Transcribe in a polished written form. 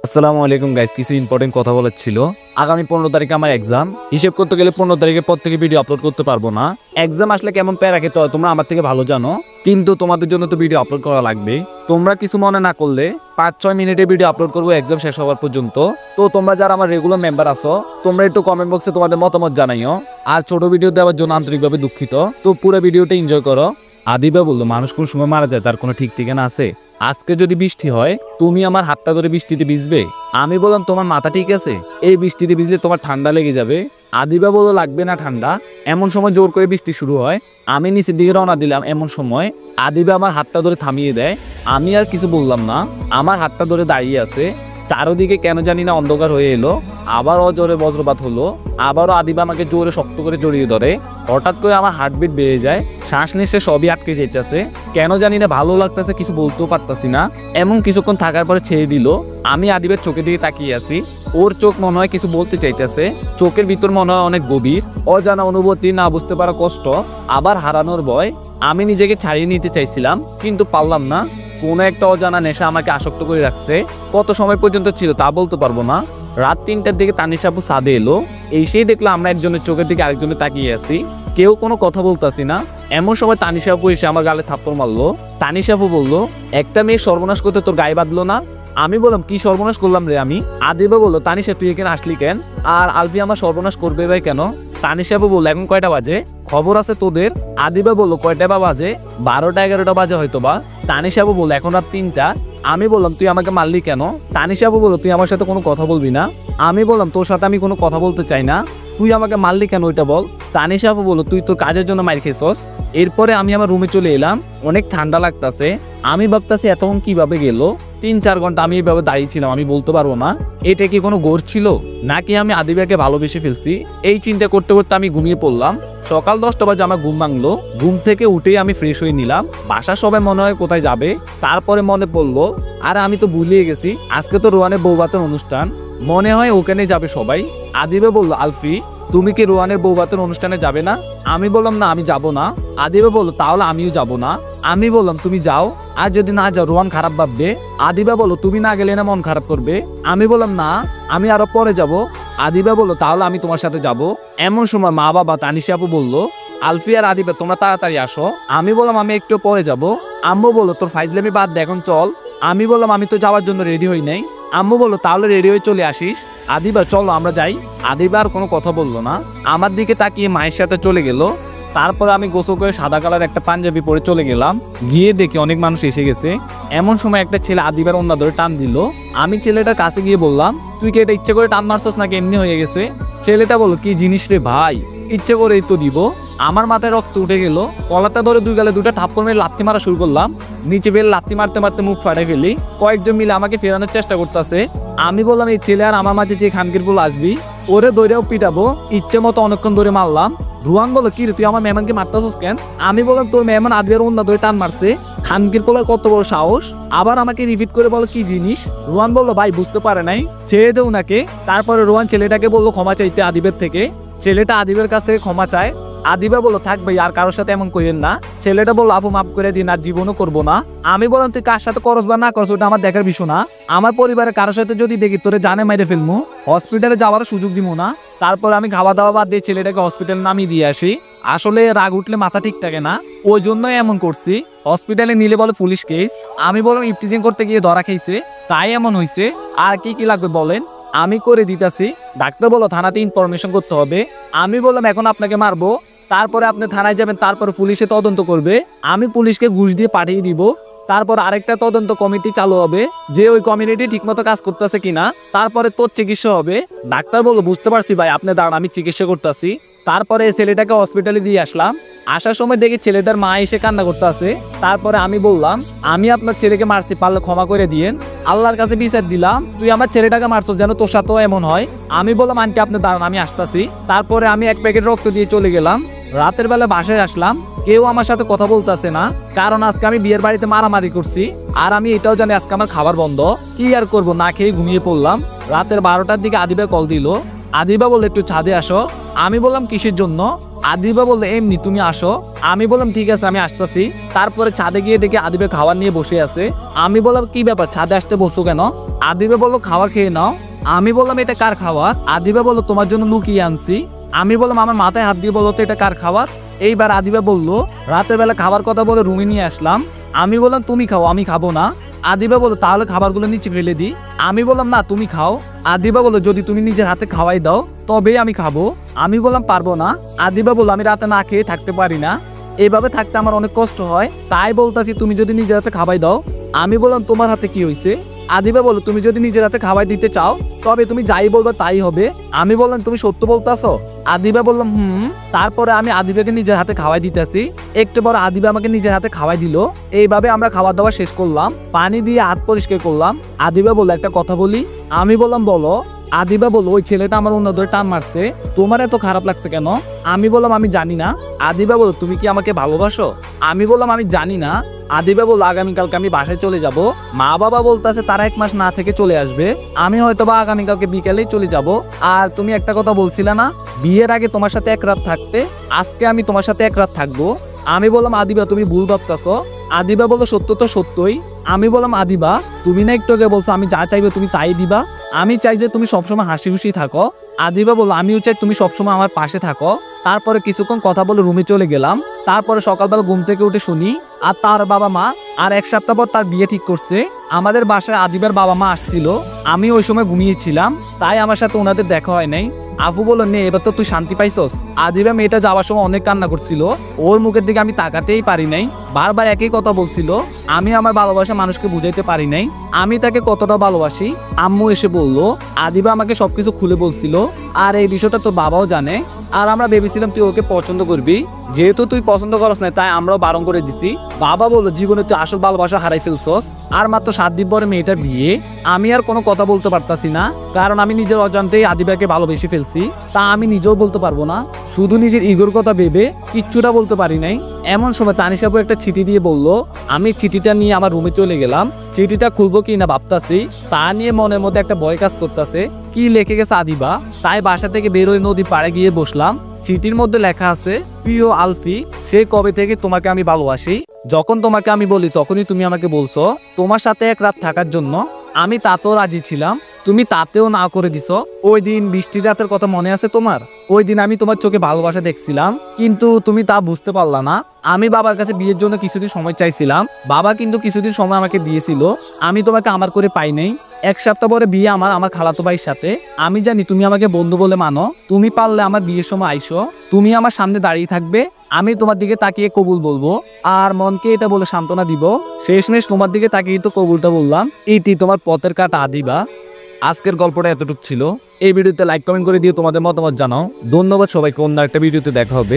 আসসালামু আলাইকুম গাইস, কিছু ইম্পর্টেন্ট কথা বলার ছিল। আগামী 15 তারিখে আমার এক্সাম। হিসেব করতে গেলে 15 তারিখের পর থেকে ভিডিও আপলোড করতে পারবো না। এক্সাম আসলে কেমন প্যারা খেতে হয় তোমরা আমার থেকে ভালো জানো, কিন্তু তোমাদের জন্য তো ভিডিও আপলোড করা লাগবে। তোমরা কিছু মনে না করলে 5-6 মিনিটে ভিডিও আপলোড করবো এক্সাম শেষ হওয়ার পর্যন্ত। তো তোমরা যারা আমার রেগুলার মেম্বার আছো তোমরা একটু কমেন্ট বক্সে তোমাদের মতামত জানাইও। আর ছোট ভিডিও দেওয়ার জন্য আন্তরিকভাবে দুঃখিত। তো পুরো ভিডিওটা এনজয় করো। আদিবা বললো, মানুষ কোন সময় মারা যায় তার কোনো ঠিক ঠিকানা আছে? আজকে যদি বৃষ্টি হয় তুমি আমার হাতটা ধরে বৃষ্টিতে ভিজবে? আমি বললাম তোমার মাথা ঠিক আছে? এই বৃষ্টিতে ভিজলে তোমার ঠান্ডা লেগে যাবে। আদিবা বললো লাগবে না ঠান্ডা। এমন সময় জোর করে বৃষ্টি শুরু হয়। আমি নিচের দিকে রওনা দিলাম। এমন সময় আদিবা আমার হাতটা ধরে থামিয়ে দেয়। আমি আর কিছু বললাম না, আমার হাতটা ধরে দাঁড়িয়ে আছে। চারোদিকে কেন জানি না অন্ধকার হয়ে এলো। আবারও জোরে বজ্রপাত হলো। আবারও আদিবা আমাকে জোরে শক্ত করে জড়িয়ে ধরে। হঠাৎ করে আমার হার্টবিট বেড়ে যায়, শ্বাস নিঃশ্বাস সবই আটকে যেতেছে। কেন জানি না ভালো লাগতেছে, কিছু বলতেও পারতাছি না। এমন কিছুক্ষণ থাকার পরে ছেড়ে দিল। আমি আদিবের চোখের দিকে তাকিয়ে আছি। ওর চোখ মনে হয় কিছু বলতে চাইতেছে। চোখের ভিতর মনে হয় অনেক গভীর অজানা অনুভূতি, না বুঝতে পারা কষ্ট, আবার হারানোর ভয়। আমি নিজেকে ছাড়িয়ে নিতে চাইছিলাম কিন্তু পারলাম না। কোনো একটা অজানা নেশা আমাকে আসক্ত করে রাখছে। কত সময় পর্যন্ত ছিল তা বলতে পারবো না। রাত 3টার দিকে তানিশা আপু ছাদে এলো। এসেই দেখলো আমরা একজনের চোখের দিকে আরেকজনের তাকিয়ে আছি, কেউ কোনো কথা বলতাছি না। এমন সময় তানিশা আপু এসে আমার গালে থাপ্পড় মারলো। তানিশা আপু বললো, একটা মেয়ে সর্বনাশ করতে তোর গায়ে বাঁধলো না? আমি বললাম, কি সর্বনাশ করলাম রে আমি? আদিবা বললো, তানিশা তুই এখানে আসলি কেন? আর আলফি আমার সর্বনাশ করবে ভাই কেন? তানিশা আপু বললো, এখন কয়টা বাজে? খবর আছে তোদের? আদিবা বললো, কয়টা বা বাজে? 12টা-11টা বাজে হয়তো বা। তানিশা আপু বললো, এখন রাত 3টা। আমি বললাম, তুই আমাকে মারলি কেন? তানিশা আপু বললো, তুই আমার সাথে কোনো কথা বলবি না। আমি বললাম, তোর সাথে আমি কোনো কথা বলতে চাই না, তুই আমাকে মারলি কেন ওইটা বল। তানিশা আপু বললো, তুই তোর কাজের জন্য মার খেয়েছস। এরপরে আমি আমার রুমে চলে এলাম। অনেক ঠান্ডা লাগতেছে। আমি ভাবতেছি এতক্ষণ কিভাবে গেল। 3-4 ঘন্টা আমি এইভাবে দাঁড়িয়েছিলাম, আমি বলতে পারবো না এটা কি কোনো ঘোর ছিল নাকি আমি আদিবাকে ভালোবেসে ফেলছি। এই চিন্তা করতে করতে আমি ঘুমিয়ে পড়লাম। সকাল 10টা বাজে আমার ঘুম ভাঙলো। ঘুম থেকে উঠেই আমি ফ্রেশ হয়ে নিলাম। বাসার সবাই মনে হয় কোথায় যাবে। তারপরে মনে পড়লো, আর আমি তো ভুলিয়ে গেছি, আজকে তো রোহানের বৌভাতের অনুষ্ঠান, মনে হয় ওখানে যাবে সবাই। আদিবা বললো, আলফি তুমি কি রোহানের বৌভাতের অনুষ্ঠানে যাবে না? আমি বললাম, না আমি যাব না। আদিবা বললো, তাহলে আমিও যাব না। আমি বললাম, তুমি যাও, আর যদি না যাও রোহান খারাপ ভাববে। আদিবা বললো, তুমি না গেলে না মন খারাপ করবে। আমি বললাম, না আমি আরো পরে যাব। আদিবা বললো, তাহলে আমি তোমার সাথে যাব। এমন সময় মা বাবা তানিশা আপু বললো, আলফি আর আদিবা তোমরা তাড়াতাড়ি আসো। আমি বললাম, আমি একটু পরে যাব। আম্মু বললো, তোর ফাইজলামি বাদ দে, এখন চল। আমি বললাম, আমি তো যাওয়ার জন্য রেডি হই নাই। আম্মু বললো, তাহলে রেডি হয়ে চলে আসিস। আদিবা, চলো আমরা যাই। আদিবা আর কোনো কথা বললো না, আমার দিকে তাকিয়ে মায়ের সাথে চলে গেল। তারপরে আমি গোসল করে সাদা কালার একটা পাঞ্জাবি পরে চলে গেলাম। গিয়ে দেখি অনেক মানুষ এসে গেছে। এমন সময় একটা ছেলে আদিবার ওন্না ধরে টান দিল। আমি ছেলেটার কাছে গিয়ে বললাম, তুই কি এটা ইচ্ছে করে টান মারছস নাকি এমনি হয়ে গেছে? ছেলেটা বললো, কি জিনিস রে ভাই, ইচ্ছে করেই তো দিব। আমার মাথায় রক্ত উঠে গেল। কলারটা ধরে দুই গালে দুটা থাপ্পড় মেরে লাত্তি মারা শুরু করলাম। নিচে বের লাত্তি মারতে মারতে মুখ ফাটাই ফেলি। কয়েকজন মিলে আমাকে ফেরানোর চেষ্টা করতেছে। আমি বললাম, এই ছেলে আর আমার মাঝে যে খানকির বল আসবি ওরে দৌড়েও পিটাবো। ইচ্ছে মতো অনেকক্ষণ ধরে মারলাম। রুহান বলো, কি রে তুই আমার মেহমানকে মারতাছিস কেন? আমি বললাম, তোর মেহমান আদিবার ওন্না ধরে টান মারছে। খানকির পোলার কত বড় সাহস, আবার আমাকে রিপিট করে বলো কি জিনিস। রুহান বললো, ভাই বুঝতে পারে নাই, ছেড়ে দে উনাকে। তারপরে রুহান ছেলেটাকে বললো ক্ষমা চাইতে আদিবের থেকে। ছেলেটা আদিবের কাছ থেকে ক্ষমা চায়। আদিবা বললো, থাক ভাই আর কারোর সাথে এমন করেন না। ছেলেটা বললো, আপু মাফ করে দিন, আর জীবনও করবো না। আমি বললাম, তুই কার সাথে করস বা না করস ওটা আমার দেখার বিষয় না। আমার পরিবারের কারোর সাথে যদি দেখি তোরে জানে মাইরে ফেলবো, হসপিটালে যাওয়ার সুযোগ দিব না। তারপর আমি খাওয়া দাওয়া বাদ দিয়ে ছেলেটাকে হসপিটালে নামিয়ে দিয়ে আসি। আসলে রাগ উঠলে মাথা ঠিক থাকে না, ওই জন্যই এমন করছি। হসপিটালে নিলে বলে পুলিশ কেস। আমি বললাম, ইফটিজিং করতে গিয়ে ধরা খাইছে, তাই এমন হয়েছে। আর কি কি লাগবে বলেন, আমি করে দিতেছি। ডাক্তার বললো, থানাতে ইনফরমেশন করতে হবে। আমি বললাম, এখন আপনাকে মারবো, তারপরে আপনি থানায় যাবেন, তারপরে পুলিশে তদন্ত করবে। আমি পুলিশকে ঘুষ দিয়ে পাঠিয়ে দিব। তারপর আরেকটা তদন্ত কমিটি চালু হবে, যে ওই কমিউনিটি ঠিকমতো কাজ করতেছে কিনা, তারপরে তোর চিকিৎসা হবে। ডাক্তার বললো, বুঝতে পারছি ভাই, আপনি দাঁড়ান আমি চিকিৎসা করতেছি। তারপরে ছেলেটাকে হসপিটালে দিয়ে আসলাম। আসার সময় দেখি ছেলেটার মা এসে কান্না করতে আছে। তারপরে আমি বললাম, আমি আপনার ছেলেকে মারছি, পারলে ক্ষমা করে দিয়েন, আল্লাহর কাছে বিচার দিলাম, তুই আমার ছেলেটাকে মারছস যেন তোর সাথেও এমন হয়। আমি বললাম, আন্টি আপনি দাঁড়ান আমি আসতেছি। তারপরে আমি এক প্যাকেট রক্ত দিয়ে চলে গেলাম। রাতের বেলা বাসায় আসলাম, কেউ আমার সাথে কথা বলতেছে না, কারণ আজকে আমি বিয়ের বাড়িতে মারামারি করছি। আর আমি এটাও জানি আজকে আমার খাবার বন্ধ। কি আর করবো, না খেয়ে ঘুমিয়ে পড়লাম। রাতের 12টার দিকে আদিবা কল দিল। আদিবা বললো একটু ছাদে আসো। আমি বললাম কিসের জন্য? আদিবা বললো এমনি, তুমি আসো। আমি বললাম ঠিক আছে আমি আসতেছি। তারপরে ছাদে গিয়ে দেখি আদিবা খাবার নিয়ে বসে আছে। আমি বললাম কি ব্যাপার, ছাদে আসতে বসো কেন? আদিবা বললো খাবার খেয়ে নাও। আমি বললাম এটা কার খাবার? আদিবা বললো তোমার জন্য লুকিয়ে আনছি। আমি বললাম আমার মাথায় হাত দিয়ে বলো তো এটা কার খাবার? এইবার আদিবা বললো রাতের বেলা খাবার কথা বলে রুমে নিয়ে আসলাম। আমি বললাম তুমি খাও, আমি খাবো না। আদিবা বললো তাহলে খাবারগুলো নিচে ফেলে দিই। আমি বললাম না তুমি খাও। আদিবা বললো যদি তুমি নিজের হাতে খাওয়াই দাও তবেই আমি খাবো। আমি বললাম পারবো না। আদিবা বললো আমি রাতে না খেয়ে থাকতে পারি না, এইভাবে থাকতে আমার অনেক কষ্ট হয়, তাই বলতাছি তুমি যদি নিজের হাতে খাওয়াই দাও। আমি বললাম তোমার হাতে কি হয়েছে? আদিবা বললো তুমি যদি নিজের হাতে খাওয়াই দিতে চাও তবে তুমি যাই বলবে তাই হবে। আমি বললাম তুমি সত্য বলতাছো? আদিবা বললাম তারপরে আমি আদিবাকে নিজের হাতে খাওয়াই দিতেছি। একটু পর আদিবা আমাকে নিজের হাতে খাওয়াই দিল। এইভাবে আমরা খাওয়া দাওয়া শেষ করলাম, পানি দিয়ে হাত পরিষ্কার করলাম। আদিবা বললো একটা কথা বলি। আমি বললাম বলো। আদিবা বললো ওই ছেলেটা আমার অন্য ধরে টান মারছে, তোমার এত খারাপ লাগছে কেন? আমি বললাম আমি জানি না। আদিবা বললো তুমি কি আমাকে ভালোবাসো? আমি বললাম আমি জানি না। আদিবা বললো আগামীকালকে আমি বাসায় চলে যাব, মা বাবা বলতেছে তারা 1 মাস না থেকে চলে আসবে, আমি হয়তো বা আগামীকালকে বিকেলেই চলে যাব। আর তুমি একটা কথা বলছিলে না বিয়ের আগে তোমার সাথে 1 রাত থাকতে, আজকে আমি তোমার সাথে 1 রাত থাকবো। আমি বললাম আদিবা তুমি ভুল ভাবতেছো। আদিবা বললো সত্য তো সত্যই। আমি বললাম আদিবা তুমি না একটু আগে বলছো আমি যা চাইবে তুমি তাই দিবা, আমি চাই যে তুমি সবসময় হাসি খুশি থাকো। আদিবা বললো আমিও চাই তুমি সবসময় আমার পাশে থাকো। তারপরে কিছুক্ষণ কথা বলে রুমে চলে গেলাম। তারপরে সকালবেলা ঘুম থেকে উঠে শুনি আর তার বাবা মা আর 1 সপ্তাহ পর তার বিয়ে ঠিক করছে। আমাদের বাসায় আদিবার বাবা মা আসছিল, আমি ওই সময় ঘুমিয়েছিলাম, তাই আমার সাথে ওনাদের দেখা হয় নাই। আফু বললো নে এবার তো তুই শান্তি পাইছস। আদিবা মেয়েটা যাওয়ার সময় অনেক কান্না করছিল, ওর মুখের দিকে আমি তাকাতেই পারি নাই, বারবার একই কথা বলছিল। আমি আমার ভালোবাসা মানুষকে বুঝাইতে পারি নাই আমি তাকে কতটা ভালোবাসি। আম্মু এসে বলল আদিবা আমাকে সবকিছু খুলে বলছিল, আর এই বিষয়টা তোর বাবাও জানে। আর আমরা ভেবেছিলাম তুই ওকে পছন্দ করবি, যেহেতু তুই পছন্দ করস না তাই আমরাও বারণ করে দিছি। বাবা বললো জীবনে তুই আসল ভালোবাসা হারাই ফেলছস, আর মাত্র 7 দিন পরে মেয়েটার বিয়ে। আমি আর কোনো কথা বলতে পারতাছি না, কারণ আমি নিজের অজান্তেই আদিবাকে ভালোবেসে ফেলছি, তা আমি নিজেও বলতে পারবো না। শুধু নিজের ইগোর কথা ভেবে কিচ্ছুটা বলতে পারি নাই। এমন সময় তানিশা আপু একটা চিঠি দিয়ে বলল, আমি চিঠিটা নিয়ে আমার রুমে চলে গেলাম। চিঠিটা খুলবো কি না ভাবতাছি, তা নিয়ে মনের মধ্যে একটা ভয় কাজ করতেছে, কি লিখে গেছে আদিবা। তাই বাসা থেকে বেরোয় নদী পাড়ে গিয়ে বসলাম। চিঠির মধ্যে লেখা আছে প্রিয় আলফি, সেই কবে থেকে তোমাকে আমি ভালোবাসি, যখন তোমাকে আমি বলি তখনই তুমি আমাকে বলছো তোমার সাথে 1 রাত থাকার জন্য, আমি তাতেও রাজি ছিলাম, তুমি তাতেও না করে দিছো। ওই দিন বৃষ্টির রাতের কথা মনে আছে তোমার? ওই দিন আমি তোমার চোখে ভালোবাসা দেখছিলাম, কিন্তু তুমি তা বুঝতে পারলা না। আমি বাবার কাছে বিয়ের জন্য কিছুদিন সময় চাইছিলাম, বাবা কিন্তু কিছুদিন সময় আমাকে দিয়েছিল, আমি তোমাকে আমার করে পাই নাই। 1 সপ্তাহ পরে বিয়ে আমার খালাতো ভাইয়ের সাথে। আমি জানি তুমি আমাকে বন্ধু বলে মানো, তুমি পারলে আমার বিয়ের সময় আইসো, তুমি আমার সামনে দাঁড়িয়ে থাকবে, আমি তোমার দিকে তাকিয়ে কবুল বলবো, আর মনকে এটা বলে সান্ত্বনা দিব। শেষমেশ তোমার দিকে তাকিয়ে তো কবুলটা বললাম। এইটি তোমার পথের কাটা আদিবা। আজকের গল্পটা এতটুকু ছিল। এই ভিডিওতে লাইক কমেন্ট করে দিয়ে তোমাদের মতামত জানাও। ধন্যবাদ সবাইকে, অন্য একটা ভিডিওতে দেখা হবে।